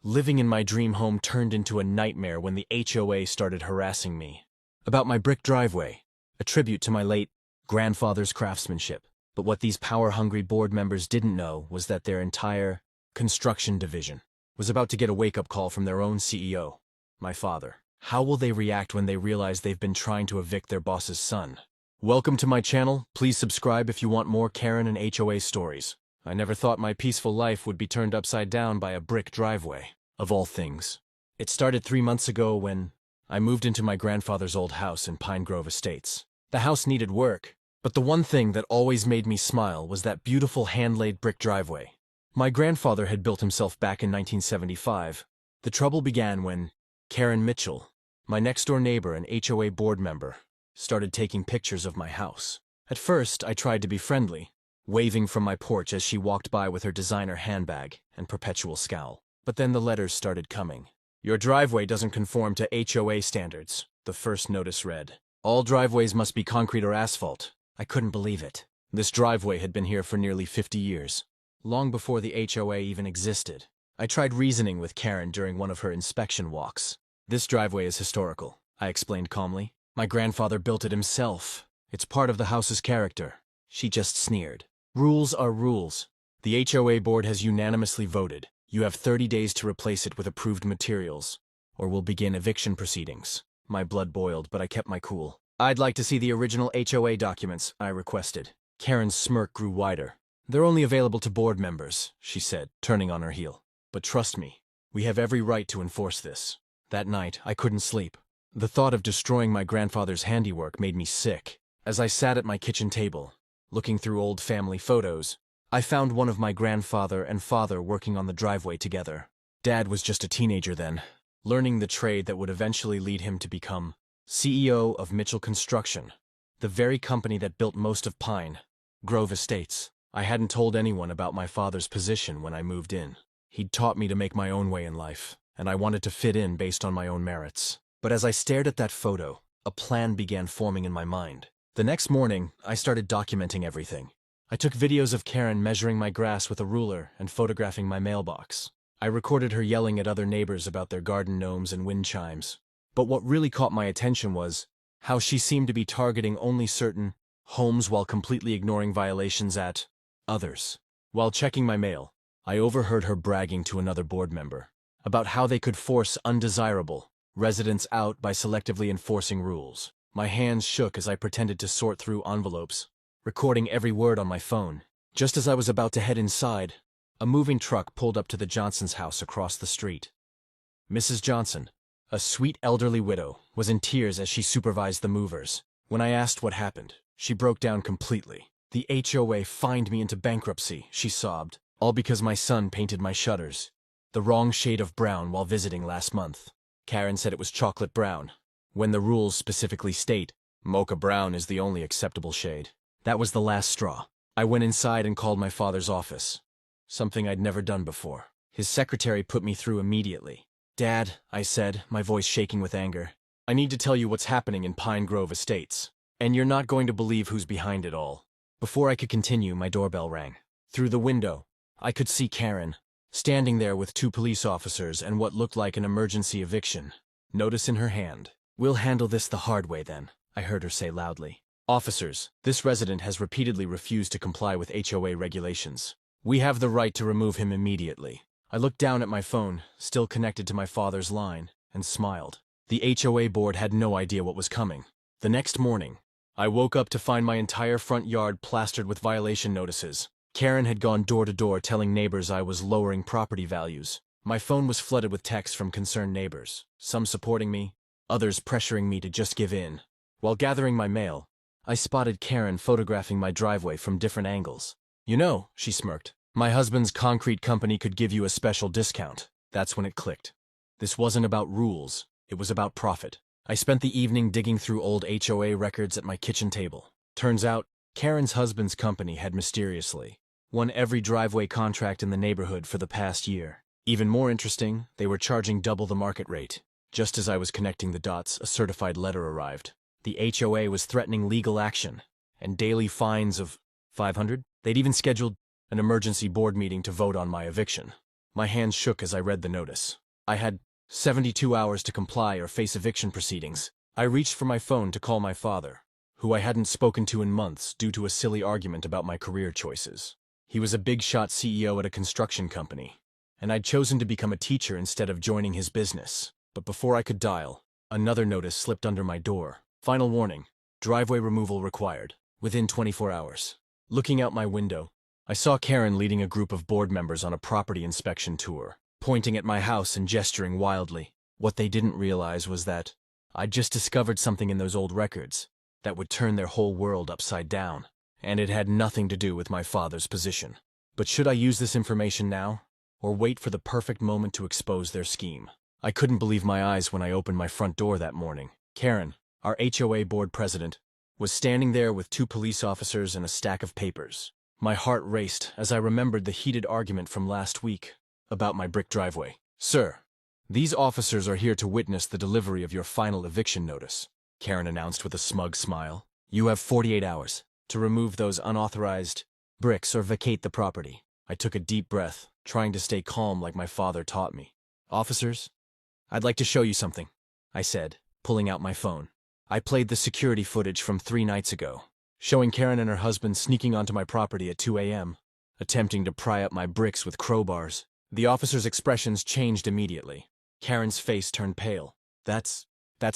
Living in my dream home turned into a nightmare when the HOA started harassing me about my brick driveway, a tribute to my late grandfather's craftsmanship. But what these power-hungry board members didn't know was that their entire construction division was about to get a wake-up call from their own CEO, my father. How will they react when they realize they've been trying to evict their boss's son? Welcome to my channel. Please subscribe if you want more Karen and HOA stories. I never thought my peaceful life would be turned upside down by a brick driveway, of all things. It started 3 months ago when I moved into my grandfather's old house in Pine Grove Estates. The house needed work, but the one thing that always made me smile was that beautiful hand-laid brick driveway my grandfather had built himself back in 1975. The trouble began when Karen Mitchell, my next-door neighbor and HOA board member, started taking pictures of my house. At first, I tried to be friendly, waving from my porch as she walked by with her designer handbag and perpetual scowl. But then the letters started coming. "Your driveway doesn't conform to HOA standards," the first notice read. "All driveways must be concrete or asphalt." I couldn't believe it. This driveway had been here for nearly 50 years, long before the HOA even existed. I tried reasoning with Karen during one of her inspection walks. "This driveway is historical," I explained calmly. "My grandfather built it himself. It's part of the house's character." She just sneered. "Rules are rules. The HOA board has unanimously voted. You have 30 days to replace it with approved materials, or we'll begin eviction proceedings." My blood boiled, but I kept my cool. "I'd like to see the original HOA documents," I requested. Karen's smirk grew wider. "They're only available to board members," she said, turning on her heel. "But trust me, we have every right to enforce this." That night, I couldn't sleep. The thought of destroying my grandfather's handiwork made me sick. As I sat at my kitchen table, looking through old family photos, I found one of my grandfather and father working on the driveway together. Dad was just a teenager then, learning the trade that would eventually lead him to become CEO of Mitchell Construction, the very company that built most of Pine Grove Estates. I hadn't told anyone about my father's position when I moved in. He'd taught me to make my own way in life, and I wanted to fit in based on my own merits. But as I stared at that photo, a plan began forming in my mind. The next morning, I started documenting everything. I took videos of Karen measuring my grass with a ruler and photographing my mailbox. I recorded her yelling at other neighbors about their garden gnomes and wind chimes. But what really caught my attention was how she seemed to be targeting only certain homes while completely ignoring violations at others. While checking my mail, I overheard her bragging to another board member about how they could force undesirable residents out by selectively enforcing rules. My hands shook as I pretended to sort through envelopes, recording every word on my phone. Just as I was about to head inside, a moving truck pulled up to the Johnson's house across the street. Mrs. Johnson, a sweet elderly widow, was in tears as she supervised the movers. When I asked what happened, she broke down completely. "The HOA fined me into bankruptcy," she sobbed, "all because my son painted my shutters the wrong shade of brown while visiting last month." Karen said it was chocolate brown, when the rules specifically state mocha brown is the only acceptable shade. That was the last straw. I went inside and called my father's office, something I'd never done before. His secretary put me through immediately. "Dad," I said, my voice shaking with anger, "I need to tell you what's happening in Pine Grove Estates, and you're not going to believe who's behind it all." Before I could continue, my doorbell rang. Through the window, I could see Karen, standing there with 2 police officers and what looked like an emergency eviction notice in her hand. "We'll handle this the hard way then," I heard her say loudly. "Officers, this resident has repeatedly refused to comply with HOA regulations. We have the right to remove him immediately." I looked down at my phone, still connected to my father's line, and smiled. The HOA board had no idea what was coming. The next morning, I woke up to find my entire front yard plastered with violation notices. Karen had gone door to door telling neighbors I was lowering property values. My phone was flooded with texts from concerned neighbors, some supporting me, others pressuring me to just give in. While gathering my mail, I spotted Karen photographing my driveway from different angles. "You know," she smirked, "my husband's concrete company could give you a special discount." That's when it clicked. This wasn't about rules, it was about profit. I spent the evening digging through old HOA records at my kitchen table. Turns out, Karen's husband's company had mysteriously won every driveway contract in the neighborhood for the past year. Even more interesting, they were charging double the market rate. Just as I was connecting the dots, a certified letter arrived. The HOA was threatening legal action and daily fines of $500. They'd even scheduled an emergency board meeting to vote on my eviction. My hands shook as I read the notice. I had 72 hours to comply or face eviction proceedings. I reached for my phone to call my father, who I hadn't spoken to in months due to a silly argument about my career choices. He was a big-shot CEO at a construction company, and I'd chosen to become a teacher instead of joining his business. But before I could dial, another notice slipped under my door. Final warning: driveway removal required, within 24 hours. Looking out my window, I saw Karen leading a group of board members on a property inspection tour, pointing at my house and gesturing wildly. What they didn't realize was that I'd just discovered something in those old records that would turn their whole world upside down, and it had nothing to do with my father's position. But should I use this information now, or wait for the perfect moment to expose their scheme? I couldn't believe my eyes when I opened my front door that morning. Karen, our HOA board president, was standing there with 2 police officers and a stack of papers. My heart raced as I remembered the heated argument from last week about my brick driveway. "Sir, these officers are here to witness the delivery of your final eviction notice," Karen announced with a smug smile. "You have 48 hours to remove those unauthorized bricks or vacate the property." I took a deep breath, trying to stay calm like my father taught me. "Officers, I'd like to show you something," I said, pulling out my phone. I played the security footage from 3 nights ago, showing Karen and her husband sneaking onto my property at 2 a.m., attempting to pry up my bricks with crowbars. The officers' expressions changed immediately. Karen's face turned pale. That's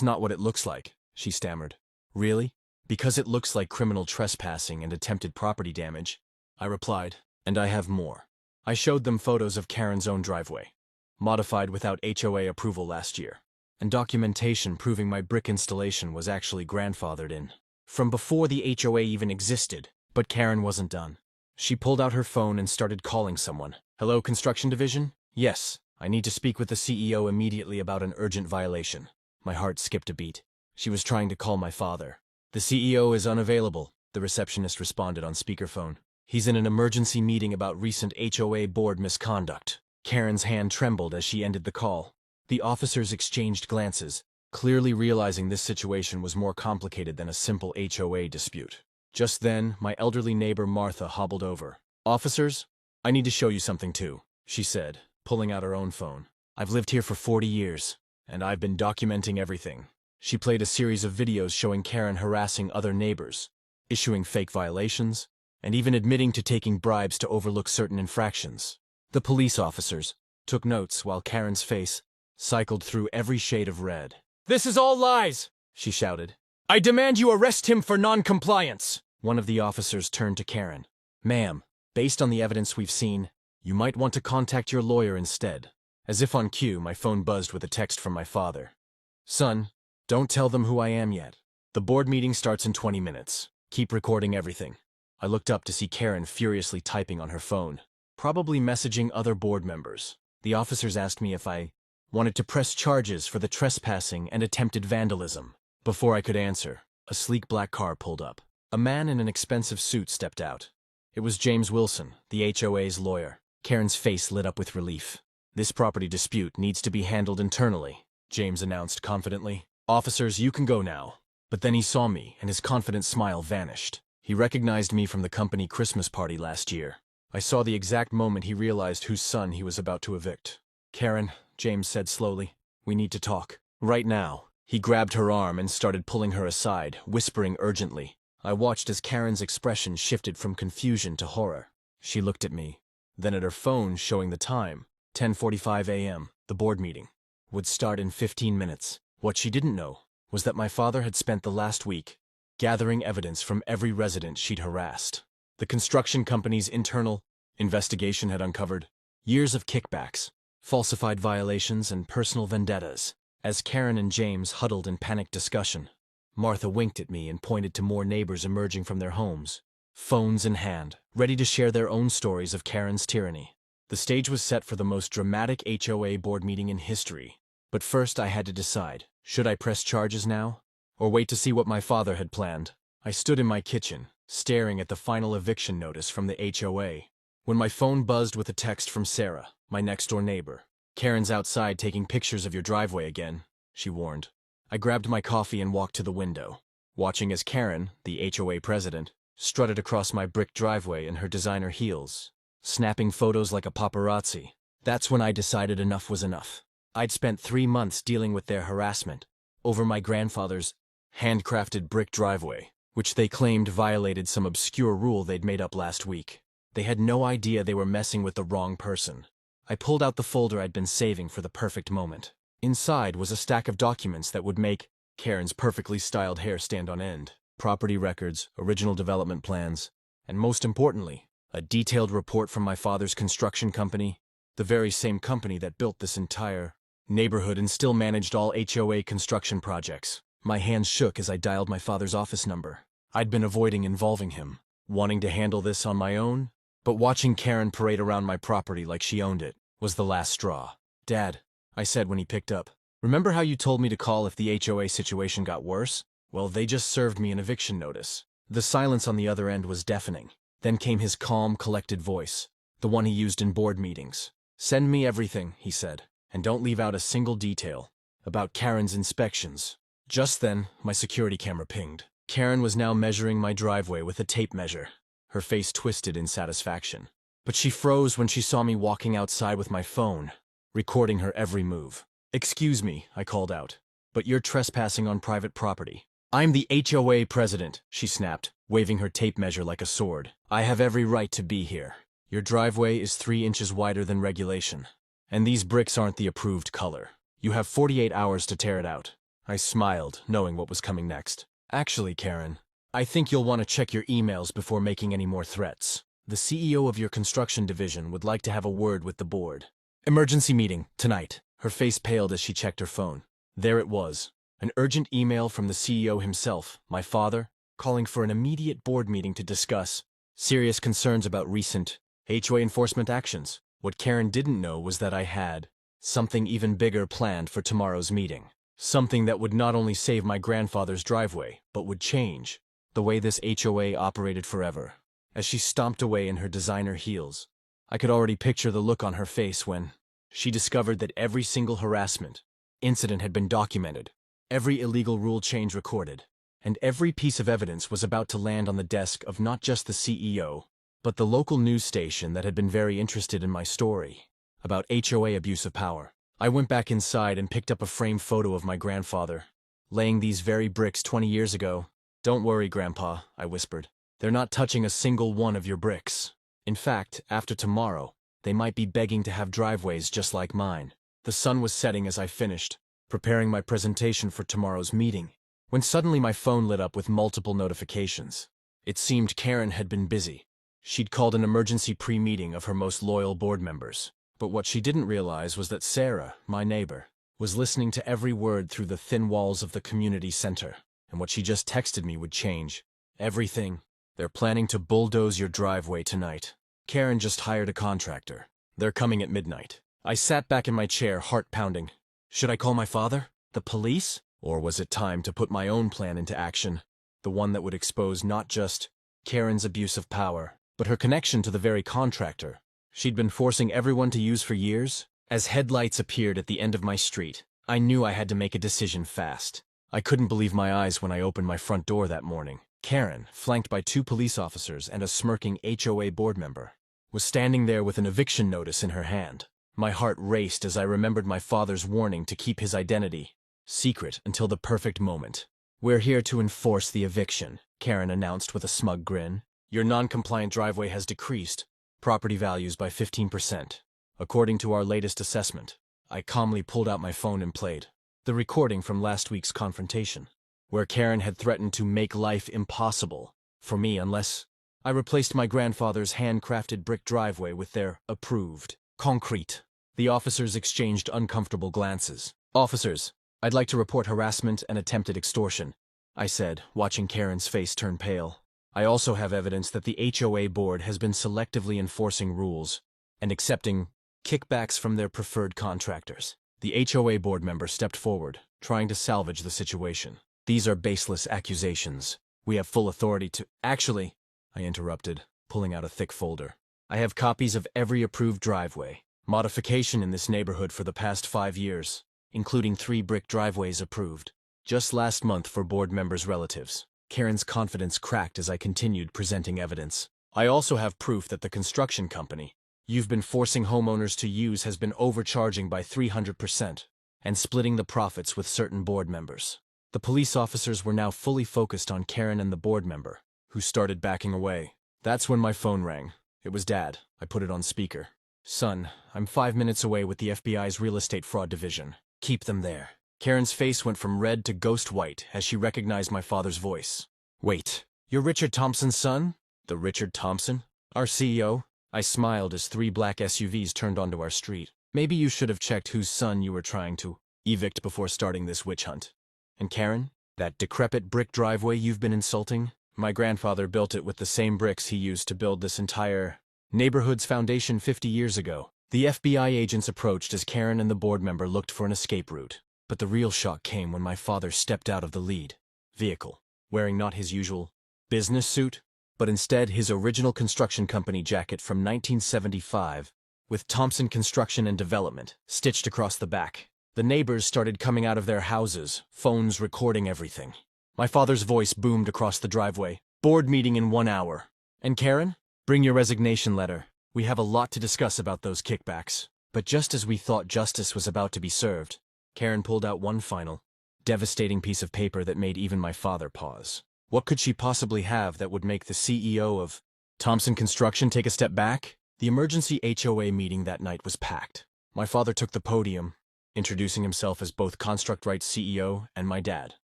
not what it looks like," she stammered. "Really? Because it looks like criminal trespassing and attempted property damage," I replied, "and I have more." I showed them photos of Karen's own driveway, modified without HOA approval last year, and documentation proving my brick installation was actually grandfathered in from before the HOA even existed. But Karen wasn't done. She pulled out her phone and started calling someone. "Hello, construction division? Yes, I need to speak with the CEO immediately about an urgent violation." My heart skipped a beat. She was trying to call my father. "The CEO is unavailable," the receptionist responded on speakerphone. "He's in an emergency meeting about recent HOA board misconduct." Karen's hand trembled as she ended the call. The officers exchanged glances, clearly realizing this situation was more complicated than a simple HOA dispute. Just then, my elderly neighbor Martha hobbled over. "Officers, I need to show you something too," she said, pulling out her own phone. "I've lived here for 40 years, and I've been documenting everything." She played a series of videos showing Karen harassing other neighbors, issuing fake violations, and even admitting to taking bribes to overlook certain infractions. The police officers took notes while Karen's face cycled through every shade of red. "This is all lies!" she shouted. "I demand you arrest him for non-compliance!" One of the officers turned to Karen. "Ma'am, based on the evidence we've seen, you might want to contact your lawyer instead." As if on cue, my phone buzzed with a text from my father. "Son, don't tell them who I am yet. The board meeting starts in 20 minutes. Keep recording everything." I looked up to see Karen furiously typing on her phone, probably messaging other board members. The officers asked me if I wanted to press charges for the trespassing and attempted vandalism. Before I could answer, a sleek black car pulled up. A man in an expensive suit stepped out. It was James Wilson, the HOA's lawyer. Karen's face lit up with relief. "This property dispute needs to be handled internally," James announced confidently. "Officers, you can go now." But then he saw me, and his confident smile vanished. He recognized me from the company Christmas party last year. I saw the exact moment he realized whose son he was about to evict. "Karen," James said slowly, "we need to talk. Right now." He grabbed her arm and started pulling her aside, whispering urgently. I watched as Karen's expression shifted from confusion to horror. She looked at me, then at her phone showing the time, 10:45 a.m. The board meeting would start in 15 minutes. What she didn't know was that my father had spent the last week gathering evidence from every resident she'd harassed. The construction company's internal investigation had uncovered years of kickbacks, falsified violations, and personal vendettas. As Karen and James huddled in panicked discussion, Martha winked at me and pointed to more neighbors emerging from their homes, phones in hand, ready to share their own stories of Karen's tyranny. The stage was set for the most dramatic HOA board meeting in history. But first I had to decide, should I press charges now, or wait to see what my father had planned? I stood in my kitchen, staring at the final eviction notice from the HOA, when my phone buzzed with a text from Sarah, my next-door neighbor. "Karen's outside taking pictures of your driveway again," she warned. I grabbed my coffee and walked to the window, watching as Karen, the HOA president, strutted across my brick driveway in her designer heels, snapping photos like a paparazzi. That's when I decided enough was enough. I'd spent 3 months dealing with their harassment over my grandfather's handcrafted brick driveway, which they claimed violated some obscure rule they'd made up last week. They had no idea they were messing with the wrong person. I pulled out the folder I'd been saving for the perfect moment. Inside was a stack of documents that would make Karen's perfectly styled hair stand on end. Property records, original development plans, and most importantly, a detailed report from my father's construction company, the very same company that built this entire neighborhood and still managed all HOA construction projects. My hands shook as I dialed my father's office number. I'd been avoiding involving him, wanting to handle this on my own, but watching Karen parade around my property like she owned it was the last straw. "Dad," I said when he picked up, "remember how you told me to call if the HOA situation got worse? Well, they just served me an eviction notice." The silence on the other end was deafening. Then came his calm, collected voice, the one he used in board meetings. "Send me everything," he said, "and don't leave out a single detail about Karen's inspections." Just then, my security camera pinged. Karen was now measuring my driveway with a tape measure, her face twisted in satisfaction. But she froze when she saw me walking outside with my phone, recording her every move. "Excuse me," I called out, "but you're trespassing on private property." "I'm the HOA president," she snapped, waving her tape measure like a sword. "I have every right to be here. Your driveway is 3 inches wider than regulation, and these bricks aren't the approved color. You have 48 hours to tear it out." I smiled, knowing what was coming next. "Actually, Karen, I think you'll want to check your emails before making any more threats. The CEO of your construction division would like to have a word with the board. Emergency meeting, tonight." Her face paled as she checked her phone. There it was, an urgent email from the CEO himself, my father, calling for an immediate board meeting to discuss serious concerns about recent HOA enforcement actions. What Karen didn't know was that I had something even bigger planned for tomorrow's meeting. Something that would not only save my grandfather's driveway, but would change the way this HOA operated forever. As she stomped away in her designer heels, I could already picture the look on her face when she discovered that every single harassment incident had been documented, every illegal rule change recorded, and every piece of evidence was about to land on the desk of not just the CEO, but the local news station that had been very interested in my story about HOA abuse of power. I went back inside and picked up a framed photo of my grandfather, laying these very bricks 20 years ago. "Don't worry, Grandpa," I whispered. "They're not touching a single one of your bricks. In fact, after tomorrow, they might be begging to have driveways just like mine." The sun was setting as I finished, preparing my presentation for tomorrow's meeting, when suddenly my phone lit up with multiple notifications. It seemed Karen had been busy. She'd called an emergency pre-meeting of her most loyal board members. But what she didn't realize was that Sarah, my neighbor, was listening to every word through the thin walls of the community center, and what she just texted me would change everything. "They're planning to bulldoze your driveway tonight. Karen just hired a contractor. They're coming at midnight." I sat back in my chair, heart pounding. Should I call my father? The police? Or was it time to put my own plan into action? The one that would expose not just Karen's abuse of power, but her connection to the very contractor she'd been forcing everyone to use for years? As headlights appeared at the end of my street, I knew I had to make a decision fast. I couldn't believe my eyes when I opened my front door that morning. Karen, flanked by 2 police officers and a smirking HOA board member, was standing there with an eviction notice in her hand. My heart raced as I remembered my father's warning to keep his identity secret until the perfect moment. "We're here to enforce the eviction," Karen announced with a smug grin. "Your non-compliant driveway has decreased property values by 15%, according to our latest assessment." I calmly pulled out my phone and played the recording from last week's confrontation, where Karen had threatened to make life impossible for me unless I replaced my grandfather's handcrafted brick driveway with their approved concrete. The officers exchanged uncomfortable glances. "Officers, I'd like to report harassment and attempted extortion," I said, watching Karen's face turn pale. "I also have evidence that the HOA board has been selectively enforcing rules and accepting kickbacks from their preferred contractors." The HOA board member stepped forward, trying to salvage the situation. "These are baseless accusations. We have full authority to—" "Actually," I interrupted, pulling out a thick folder, "I have copies of every approved driveway modification in this neighborhood for the past 5 years, including 3 brick driveways approved just last month for board members' relatives." Karen's confidence cracked as I continued presenting evidence. "I also have proof that the construction company you've been forcing homeowners to use has been overcharging by 300% and splitting the profits with certain board members. The police officers were now fully focused on Karen and the board member, who started backing away. That's when my phone rang. It was Dad. I put it on speaker. Son, I'm 5 minutes away with the FBI's real estate fraud division. Keep them there. Karen's face went from red to ghost white as she recognized my father's voice. Wait, you're Richard Thompson's son? The Richard Thompson? Our CEO? I smiled as 3 black SUVs turned onto our street. Maybe you should have checked whose son you were trying to evict before starting this witch hunt. And Karen? That decrepit brick driveway you've been insulting? My grandfather built it with the same bricks he used to build this entire neighborhood's foundation 50 years ago. The FBI agents approached as Karen and the board member looked for an escape route. But the real shock came when my father stepped out of the lead vehicle, wearing not his usual business suit, but instead his original construction company jacket from 1975, with Thompson Construction and Development stitched across the back. The neighbors started coming out of their houses, phones recording everything. My father's voice boomed across the driveway. Board meeting in 1 hour. And Karen? Bring your resignation letter. We have a lot to discuss about those kickbacks. But just as we thought justice was about to be served, Karen pulled out one final, devastating piece of paper that made even my father pause. What could she possibly have that would make the CEO of Thompson Construction take a step back? The emergency HOA meeting that night was packed. My father took the podium, introducing himself as both Construct Right's CEO and my dad.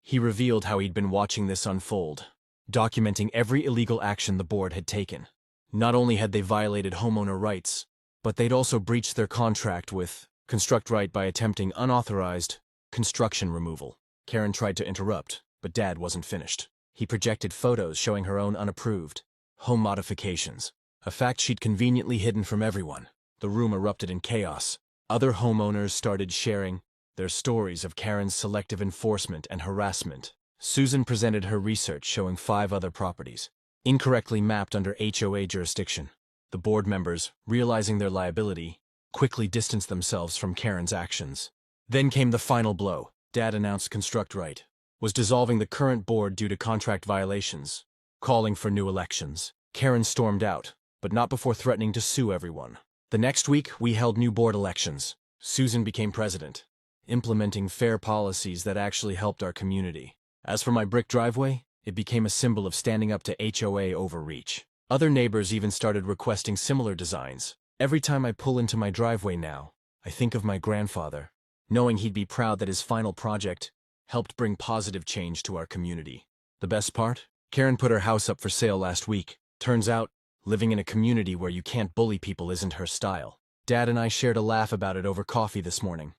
He revealed how he'd been watching this unfold, documenting every illegal action the board had taken. Not only had they violated homeowner rights, but they'd also breached their contract with Construct Right by attempting unauthorized construction removal. Karen tried to interrupt, but Dad wasn't finished. He projected photos showing her own unapproved home modifications, a fact she'd conveniently hidden from everyone. The room erupted in chaos. Other homeowners started sharing their stories of Karen's selective enforcement and harassment. Susan presented her research showing 5 other properties, incorrectly mapped under HOA jurisdiction. The board members, realizing their liability, quickly distanced themselves from Karen's actions. Then came the final blow. Dad announced Construct Right was dissolving the current board due to contract violations, calling for new elections. Karen stormed out, but not before threatening to sue everyone. The next week, we held new board elections. Susan became president, implementing fair policies that actually helped our community. As for my brick driveway, it became a symbol of standing up to HOA overreach. Other neighbors even started requesting similar designs. Every time I pull into my driveway now, I think of my grandfather, knowing he'd be proud that his final project helped bring positive change to our community. The best part? Karen put her house up for sale last week. Turns out, living in a community where you can't bully people isn't her style. Dad and I shared a laugh about it over coffee this morning.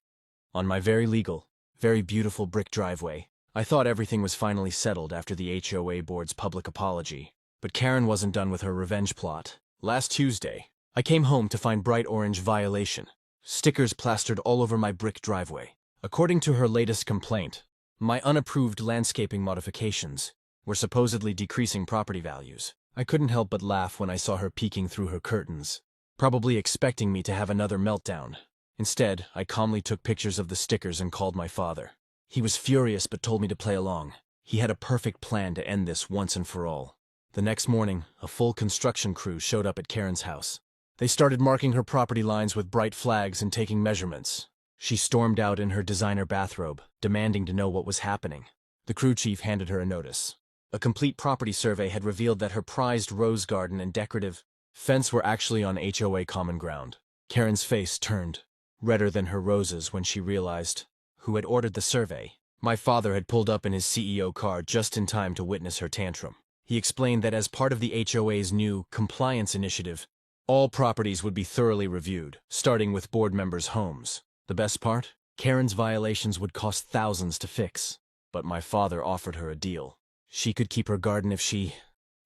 On my very legal, very beautiful brick driveway, I thought everything was finally settled after the HOA board's public apology. But Karen wasn't done with her revenge plot. Last Tuesday, I came home to find bright orange violation, stickers plastered all over my brick driveway. According to her latest complaint, my unapproved landscaping modifications were supposedly decreasing property values. I couldn't help but laugh when I saw her peeking through her curtains, probably expecting me to have another meltdown. Instead, I calmly took pictures of the stickers and called my father. He was furious but told me to play along. He had a perfect plan to end this once and for all. The next morning, a full construction crew showed up at Karen's house. They started marking her property lines with bright flags and taking measurements. She stormed out in her designer bathrobe, demanding to know what was happening. The crew chief handed her a notice. A complete property survey had revealed that her prized rose garden and decorative fence were actually on HOA common ground. Karen's face turned redder than her roses when she realized who had ordered the survey. My father had pulled up in his CEO car just in time to witness her tantrum. He explained that as part of the HOA's new compliance initiative, all properties would be thoroughly reviewed, starting with board members' homes. The best part? Karen's violations would cost thousands to fix. But my father offered her a deal. She could keep her garden if she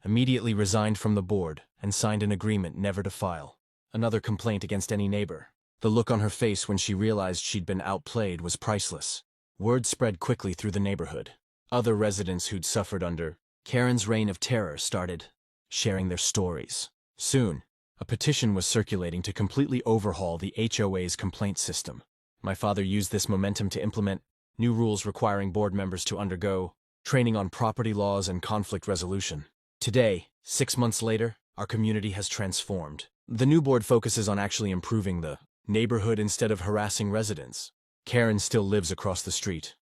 immediately resigned from the board and signed an agreement never to file another complaint against any neighbor. The look on her face when she realized she'd been outplayed was priceless. Word spread quickly through the neighborhood. Other residents who'd suffered under Karen's reign of terror started sharing their stories. Soon, a petition was circulating to completely overhaul the HOA's complaint system. My father used this momentum to implement new rules requiring board members to undergo training on property laws and conflict resolution. Today, 6 months later, our community has transformed. The new board focuses on actually improving the neighborhood instead of harassing residents. Karen still lives across the street,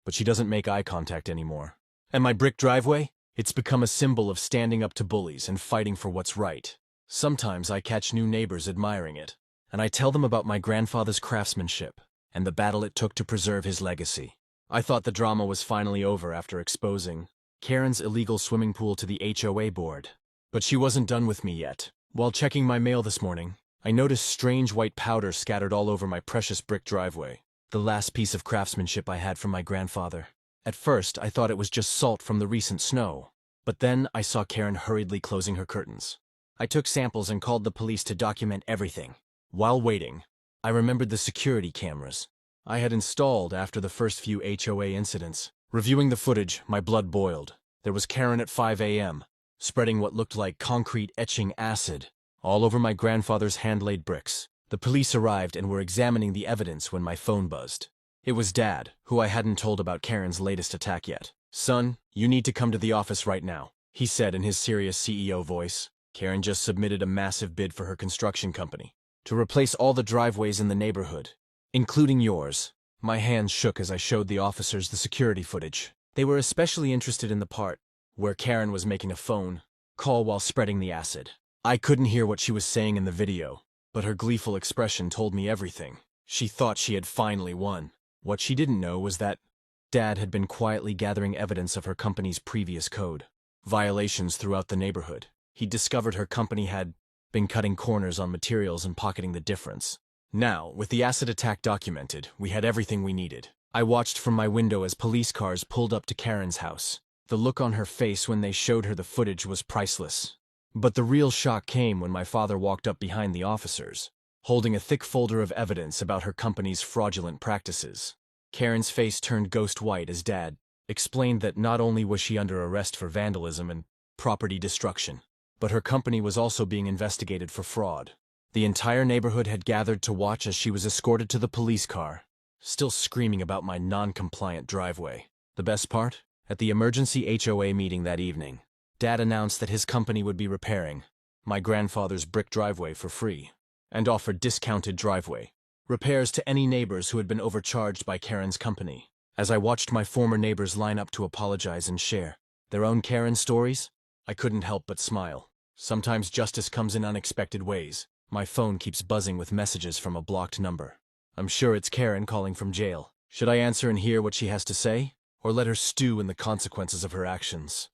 but she doesn't make eye contact anymore. And my brick driveway? It's become a symbol of standing up to bullies and fighting for what's right. Sometimes I catch new neighbors admiring it, and I tell them about my grandfather's craftsmanship and the battle it took to preserve his legacy. I thought the drama was finally over after exposing Karen's illegal swimming pool to the HOA board. But she wasn't done with me yet. While checking my mail this morning, I noticed strange white powder scattered all over my precious brick driveway, the last piece of craftsmanship I had from my grandfather. At first, I thought it was just salt from the recent snow, but then I saw Karen hurriedly closing her curtains. I took samples and called the police to document everything. While waiting, I remembered the security cameras I had installed after the first few HOA incidents. Reviewing the footage, my blood boiled. There was Karen at 5 a.m., spreading what looked like concrete etching acid all over my grandfather's hand-laid bricks. The police arrived and were examining the evidence when my phone buzzed. It was Dad, who I hadn't told about Karen's latest attack yet. "Son, you need to come to the office right now," he said in his serious CEO voice. Karen just submitted a massive bid for her construction company to replace all the driveways in the neighborhood, including yours. My hands shook as I showed the officers the security footage. They were especially interested in the part where Karen was making a phone call while spreading the acid. I couldn't hear what she was saying in the video, but her gleeful expression told me everything. She thought she had finally won. What she didn't know was that Dad had been quietly gathering evidence of her company's previous code violations throughout the neighborhood. He discovered her company had been cutting corners on materials and pocketing the difference. Now, with the acid attack documented, we had everything we needed. I watched from my window as police cars pulled up to Karen's house. The look on her face when they showed her the footage was priceless. But the real shock came when my father walked up behind the officers, holding a thick folder of evidence about her company's fraudulent practices. Karen's face turned ghost white as Dad explained that not only was she under arrest for vandalism and property destruction, but her company was also being investigated for fraud. The entire neighborhood had gathered to watch as she was escorted to the police car, still screaming about my non-compliant driveway. The best part? At the emergency HOA meeting that evening, Dad announced that his company would be repairing my grandfather's brick driveway for free and offered discounted driveway repairs to any neighbors who had been overcharged by Karen's company. As I watched my former neighbors line up to apologize and share their own Karen stories, I couldn't help but smile. Sometimes justice comes in unexpected ways. My phone keeps buzzing with messages from a blocked number. I'm sure it's Karen calling from jail. Should I answer and hear what she has to say, or let her stew in the consequences of her actions?